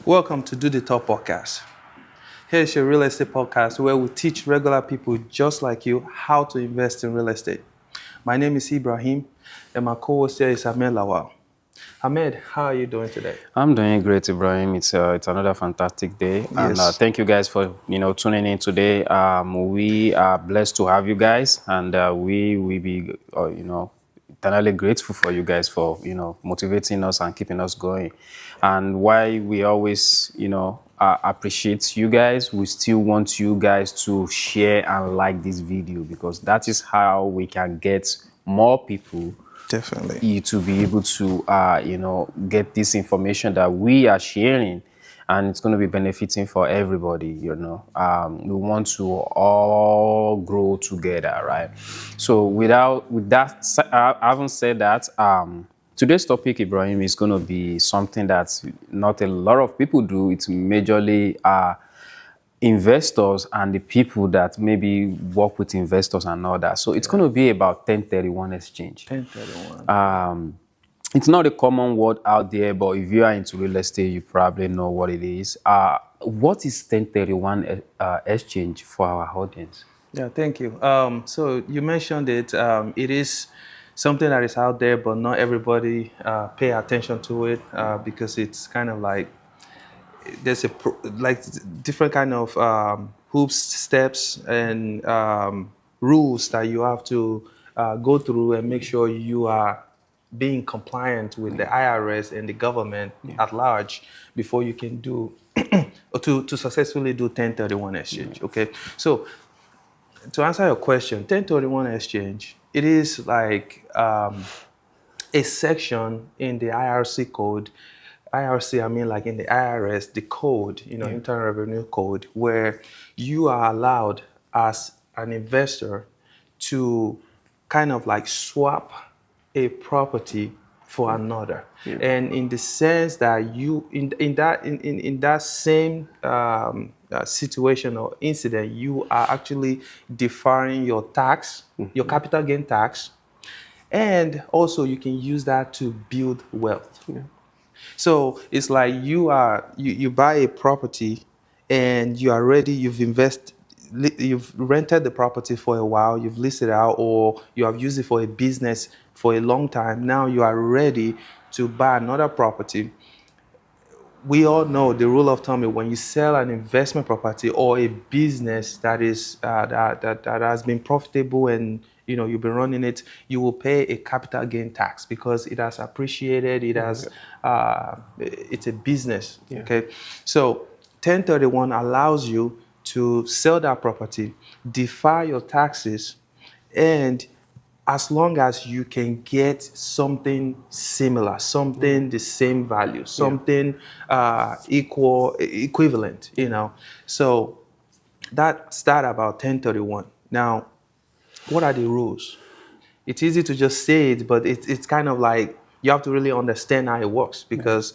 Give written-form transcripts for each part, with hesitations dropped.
Welcome to Do the Top Podcast. Here's your real estate podcast where we teach regular people just like you how to invest in real estate. My name is Ibrahim and my co-host here is Ahmed Lawal. Ahmed, how are you doing today? I'm doing great, Ibrahim. It's another fantastic day, and Yes. thank you guys for tuning in today. We are blessed to have you guys, and we will be eternally grateful for you guys for motivating us and keeping us going. And why we always appreciate you guys, we still want you guys to share and like this video because that is how we can get more people Definitely. you to be able to get this information that we are sharing, and it's going to be benefiting for everybody. We want to all grow together, right? So with that having said that, today's topic, Ibrahim, is going to be something that not a lot of people do. It's majorly investors and the people that maybe work with investors and all that. So it's going to be about 1031 exchange. 1031. It's not a common word out there, but if you are into real estate, you probably know what it is. What is 1031 exchange for our audience? Yeah, thank you. So you mentioned it. It is something that is out there, but not everybody pay attention to it because it's kind of like there's different kind of hoops, steps, and rules that you have to go through and make sure you are being compliant with the IRS and the government at large before you can do to successfully do 1031 exchange. Okay, so to answer your question, 1031 exchange, it is like a section in the IRC code. IRC, I mean like in the IRS, the code, Internal Revenue Code, where you are allowed as an investor to kind of like swap a property for another. And in the sense that you, in that same situation or incident, you are actually deferring your tax, your capital gain tax, and also you can use that to build wealth. So it's like you buy a property and you are ready, you've rented the property for a while, you've leased it out, or you have used it for a business for a long time. Now you are ready to buy another property. We all know the rule of thumb is when you sell an investment property or a business that is that has been profitable and you've been running it, you will pay a capital gain tax because it has appreciated. It has it's a business. Okay, so 1031 allows you to sell that property, defer your taxes, and as long as you can get something similar, something the same value, something equivalent, So that's that about 1031. Now, what are the rules? It's easy to just say it, but it's kind of like you have to really understand how it works because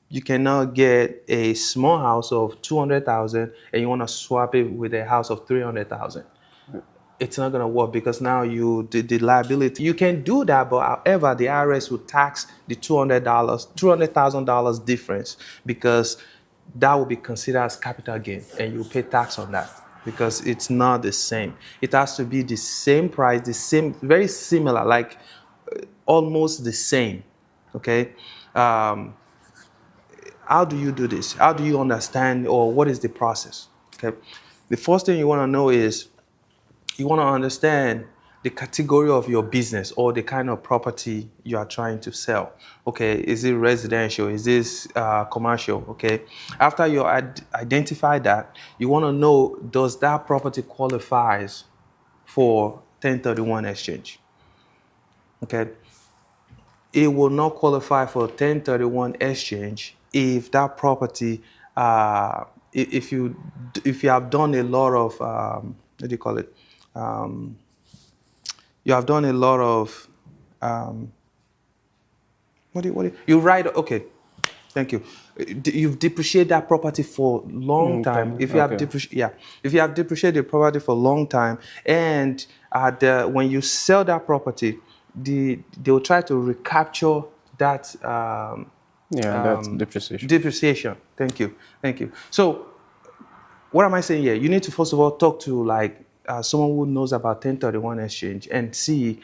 you cannot get a small house of 200,000 and you want to swap it with a house of 300,000. It's not going to work because now the liability, you can do that, but however, the IRS will tax the $200,000 difference because that will be considered as capital gain and you pay tax on that because it's not the same. It has to be the same price, the same, very similar, like almost the same. Okay. How do you do this? How do you understand, or what is the process? Okay. The first thing you want to know is you want to understand the category of your business or the kind of property you are trying to sell. Okay, is it residential? Is this commercial? Okay, after you identify that, you want to know, does that property qualifies for 1031 exchange? Okay, it will not qualify for 1031 exchange if that property, if you have done a lot of, what do you call it? You have done a lot of, you write, okay, thank you. You've depreciated that property for a long time. If you have if you have depreciated the property for a long time, and when you sell that property, they will try to recapture that Yeah, that's depreciation. Depreciation. Thank you. Thank you. So what am I saying here? You need to first of all talk to like someone who knows about 1031 exchange and see,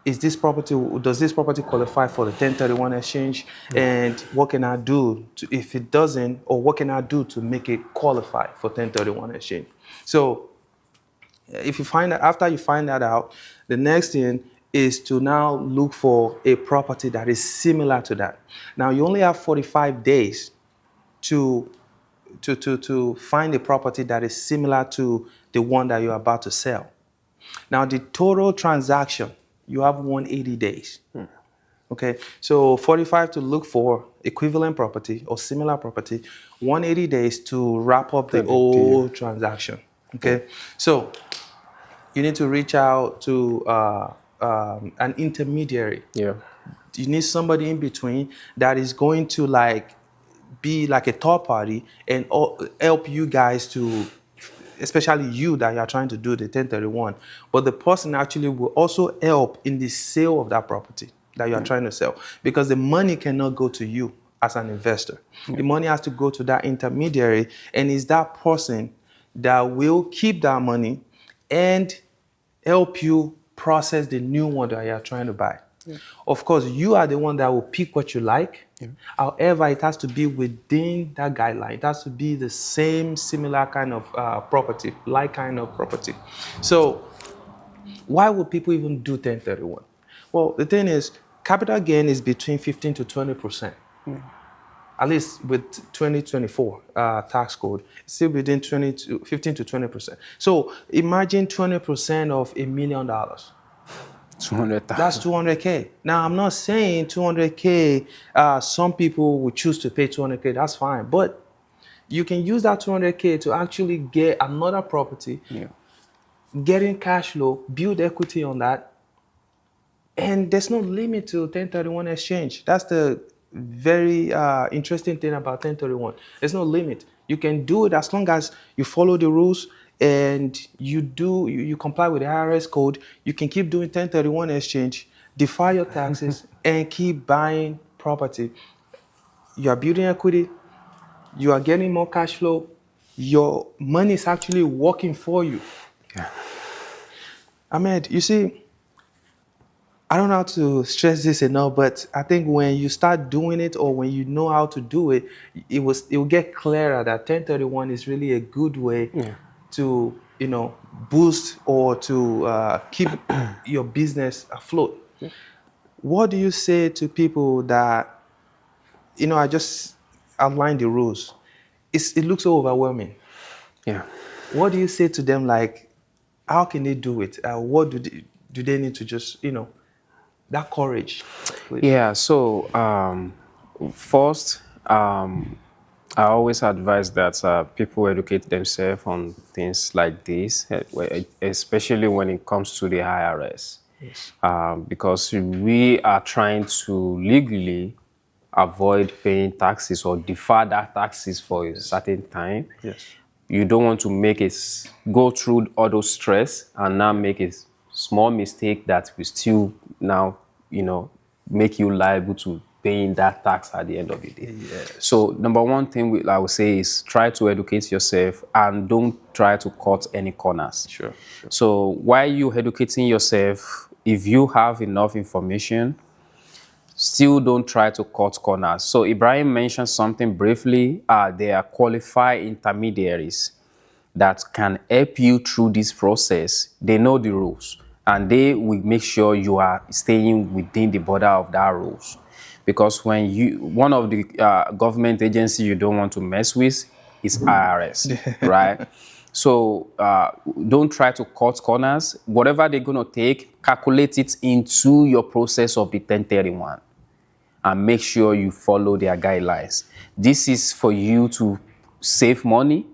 is this property, does this property qualify for the 1031 exchange, and what can I do to, if it doesn't, or what can I do to make it qualify for 1031 exchange? So if you find that, after you find that out, the next thing is to now look for a property that is similar to that. Now you only have 45 days to to find a property that is similar to the one that you're about to sell. Now the total transaction, you have 180 days. Okay, so 45 to look for equivalent property or similar property, 180 days to wrap up the The deal. whole transaction. Okay, so you need to reach out to an intermediary. Yeah. You need somebody in between that is going to like be like a third party and help you guys to, especially you that you are trying to do the 1031, but the person actually will also help in the sale of that property that you are trying to sell, because the money cannot go to you as an investor. The money has to go to that intermediary, and it's that person that will keep that money and help you process the new one that you are trying to buy. Of course, you are the one that will pick what you like. However, it has to be within that guideline. It has to be the same, similar kind of property, like kind of property. So why would people even do 1031? Well, the thing is, capital gain is between 15 to 20%. At least with 2024 tax code, it's still between 15 to 20%. So imagine 20% of $1 million. 200,000. That's 200K. Now, I'm not saying 200K, some people will choose to pay 200K, that's fine. But you can use that 200K to actually get another property, Yeah. getting cash flow, build equity on that. And there's no limit to 1031 exchange. That's the very interesting thing about 1031. There's no limit. You can do it as long as you follow the rules and you comply with the IRS code. You can keep doing 1031 exchange, defy your taxes, and keep buying property. You are building equity. You are getting more cash flow. Your money is actually working for you. Yeah. Ahmed, you see, I don't know how to stress this enough, but I think when you start doing it, or when you know how to do it, it will get clearer that 1031 is really a good way to boost or to keep your business afloat. What do you say to people that I just outlined the rules? It looks so overwhelming. Yeah. What do you say to them? Like, how can they do it? What do they need to just that courage, please? Yeah. So first, I always advise that people educate themselves on things like this, especially when it comes to the IRS. Yes. Because we are trying to legally avoid paying taxes or defer that taxes for a certain time. Yes. You don't want to make it go through all those stress and now make a small mistake that will still now, make you liable to paying that tax at the end of the day. Yes. So number one thing I would say is try to educate yourself and don't try to cut any corners. Sure. So while you educating yourself, if you have enough information, still don't try to cut corners. So Ibrahim mentioned something briefly. They are qualified intermediaries that can help you through this process. They know the rules and they will make sure you are staying within the border of that rules. Because when one of the government agency you don't want to mess with is IRS, right? So don't try to cut corners. Whatever they're going to take, calculate it into your process of the 1031 and make sure you follow their guidelines. This is for you to save money.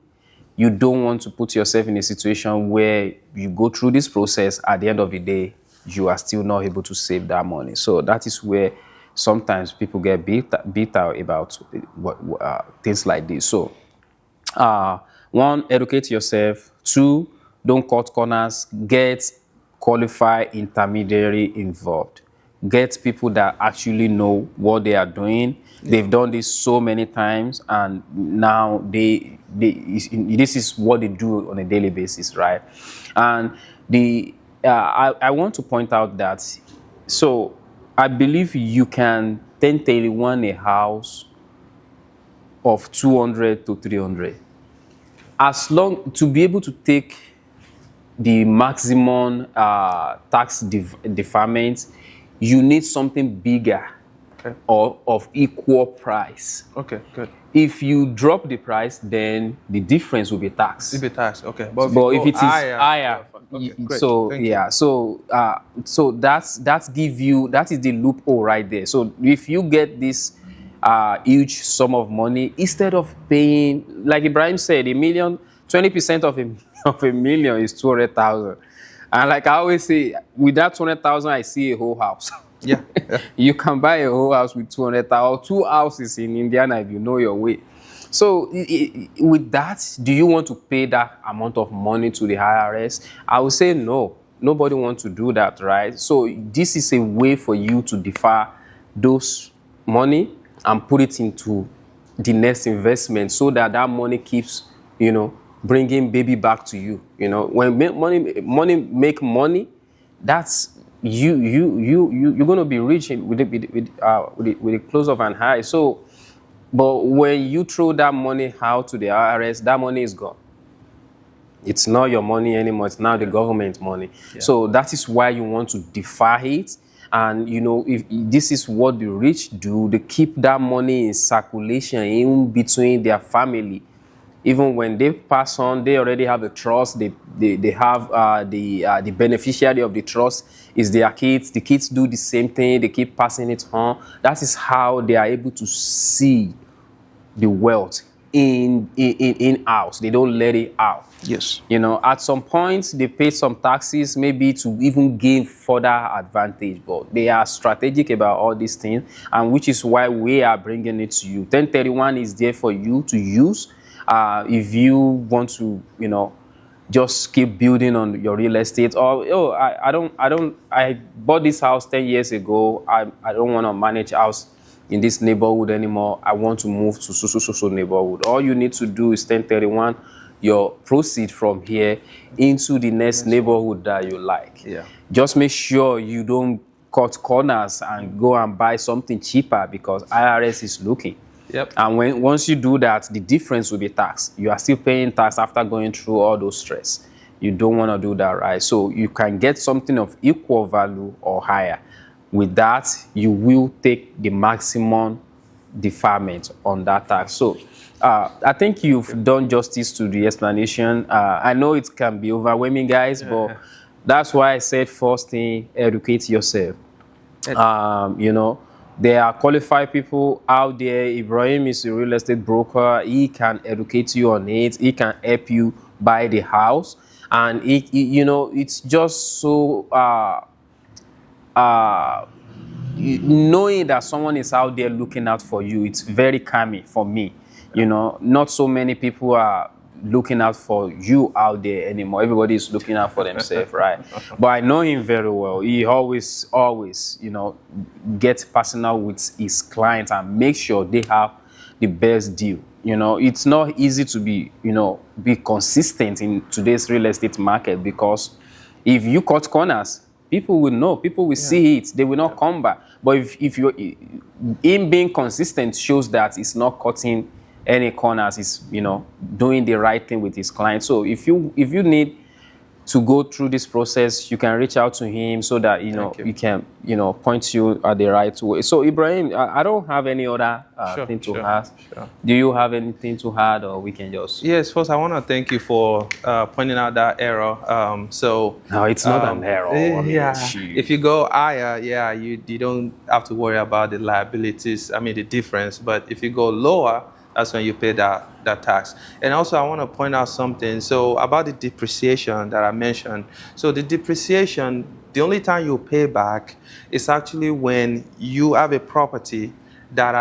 You don't want to put yourself in a situation where you go through this process, at the end of the day, you are still not able to save that money. So that is where sometimes people get beat out about things like this. So one, educate yourself. Two, don't cut corners. Get qualified intermediary involved. get people that actually know what they are doing. They've done this so many times, and now this is what they do on a daily basis, right? And I want to point out that, so I believe you can 1031 a house of 200 to 300, as long to be able to take the maximum tax deferment. You need something bigger Okay. or of equal price. Okay. Good. If you drop the price, then the difference will be taxed. It'll be tax. Okay. But But if if you it go is higher, higher, okay. Great. so Thank you. yeah, so that's give you, that is the loophole right there. So if you get this huge sum of money, instead of paying, like Ibrahim said, a million, 20% of a of a million is 200,000, and like I always say, with that 200,000, I see a whole house. Yeah. Yeah. You can buy a whole house with 200,000, or two houses in Indiana if you know your way. So with that, do you want to pay that amount of money to the IRS? I would say no. Nobody wants to do that, right? So this is a way for you to defer those money and put it into the next investment, so that that money keeps, bringing baby back to you. When money make money, that's you're going to be rich with the close of an eye. So, but when you throw that money out to the IRS, that money is gone. It's not your money anymore. It's now the government money. Yeah. So that is why you want to defer it. And if this is what the rich do, they keep that money in circulation in between their family. Even when they pass on, they already have a trust. They have the beneficiary of the trust is their kids. The kids do the same thing. They keep passing it on. That is how they are able to see the wealth in house. They don't let it out. Yes. At some point they pay some taxes, maybe to even gain further advantage, but they are strategic about all these things, and which is why we are bringing it to you. 1031 is there for you to use if you want to, just keep building on your real estate, or I bought this house 10 years ago. I don't want to manage house in this neighborhood anymore. I want to move to so neighborhood. All you need to do is 1031 your proceed from here into the next neighborhood that you like. Yeah. Just make sure you don't cut corners and go and buy something cheaper, because IRS is looking. Yep. And once you do that, the difference will be tax. You are still paying tax after going through all those stress. You don't want to do that, right? So you can get something of equal value or higher. With that, you will take the maximum deferment on that tax. So I think you've done justice to the explanation. I know it can be overwhelming, guys, but that's why I said first thing, educate yourself. There are qualified people out there. Ibrahim is a real estate broker. He can educate you on it. He can help you buy the house. And it's just so knowing that someone is out there looking out for you, it's very calming for me. Not so many people are looking out for you out there anymore. Everybody is looking out for themselves, right? But I know him very well. He always, gets personal with his clients and make sure they have the best deal. It's not easy to be consistent in today's real estate market, because if you cut corners, people will know, people will see it, they will not come back. But if you're him being consistent shows that it's not cutting any corners, is doing the right thing with his clients. So if you need to go through this process, you can reach out to him so that he can point you at the right way. So Ibrahim, I don't have any other thing to ask. Sure. Do you have anything to add, or we can just? Yes. First, I want to thank you for pointing out that error. No, it's not an error. If you go higher, you don't have to worry about the liabilities. The difference. But if you go lower, that's when you pay that tax. And also, I want to point out something. So about the depreciation that I mentioned. So the depreciation, the only time you pay back is actually when you have a property that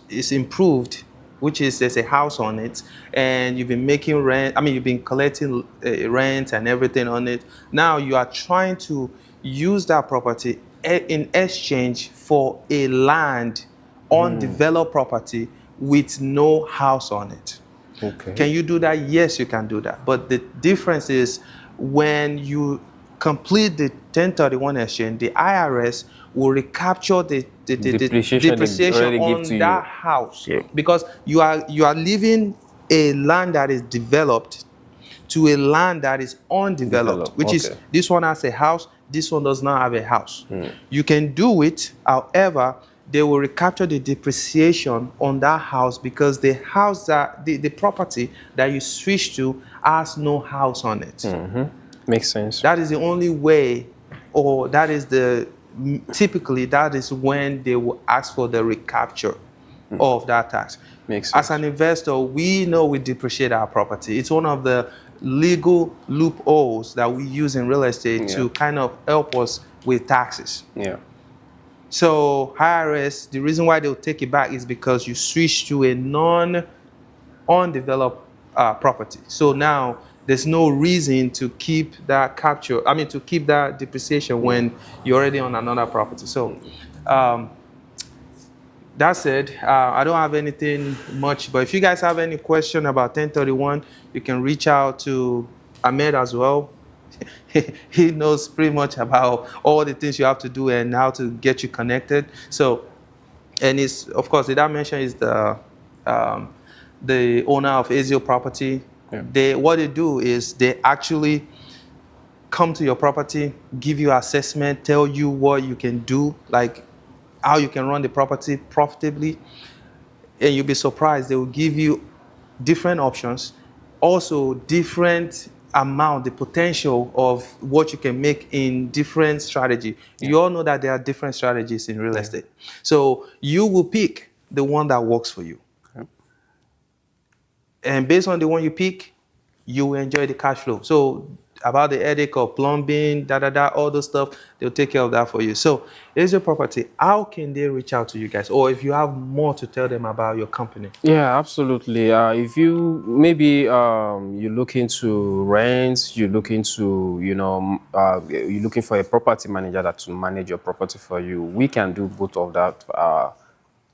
is improved, which is there's a house on it, and you've been making rent. You've been collecting rent and everything on it. Now you are trying to use that property in exchange for a land undeveloped property with no house on it. Okay. Can you do that? Yes, you can do that. But the difference is when you complete the 1031 exchange, the IRS will recapture the Depreciation they depreciation already give to on that you. house, Yeah. because you are leaving a land that is developed to a land that is undeveloped, Develop. which is Okay. this one has a house, this one does not have a house. You can do it, however, they will recapture the depreciation on that house because the house that the property that you switch to has no house on it. Makes sense. That is the only way, or that is the typically that is when they will ask for the recapture of that tax. Makes As sense. an investor, we know we depreciate our property. It's one of the legal loopholes that we use in real estate Yeah. to kind of help us with taxes. Yeah. So IRS, the reason why they'll take it back is because you switch to a undeveloped property. So now there's no reason to keep that capture. I mean, to keep that depreciation when you're already on another property. So that said, I don't have anything much. But if you guys have any question about 1031, you can reach out to Ahmed as well. He knows pretty much about all the things you have to do and how to get you connected. So, and it's, of course, did I mention is the owner of Azio Property. Yeah. What they do is they actually come to your property, give you assessment, tell you what you can do, like how you can run the property profitably, and you'll be surprised. They will give you different options, also different amount, the potential of what you can make in different strategy. You all know that there are different strategies in real estate. So you will pick the one that works for you. And based on the one you pick, you will enjoy the cash flow. So about the headache of plumbing, all those stuff, they'll take care of that for you. So here's your property. How can they reach out to you guys? Or if you have more to tell them about your company? Yeah, absolutely. If you maybe you're looking to rent, you're looking to you're looking for a property manager that to manage your property for you. We can do both of that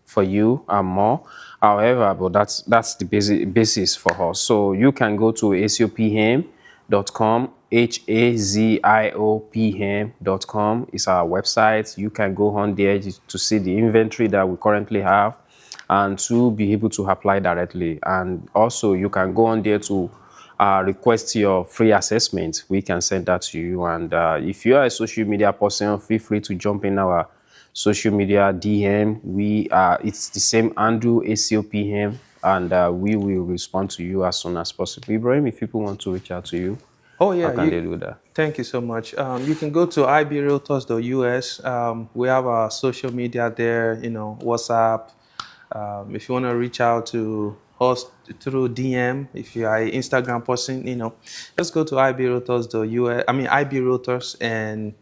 for you and more. However, but that's the basis for us. So you can go to haziopm.com, haziopm.com is our website. You can go on there to see the inventory that we currently have and to be able to apply directly. And also you can go on there to request your free assessment. We can send that to you. And if you are a social media person, feel free to jump in our social media DM. It's the same handle, ACOPM, and we will respond to you as soon as possible. Ibrahim, if people want to reach out to you, Oh yeah, how can they do that? thank you so much. You can go to ibrealtors.us. We have our social media there, WhatsApp. If you want to reach out to us through DM, if you are an Instagram person, just go to ibrealtors.us. I mean ibrealtors, and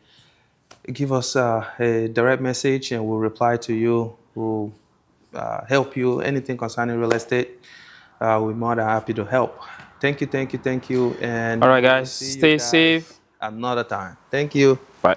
give us a direct message, and we'll reply to you. We'll help you anything concerning real estate. We're more than happy to help. Thank you, thank you, thank you. And All right, we will guys, see you stay safe. guys another time. Thank you. Bye.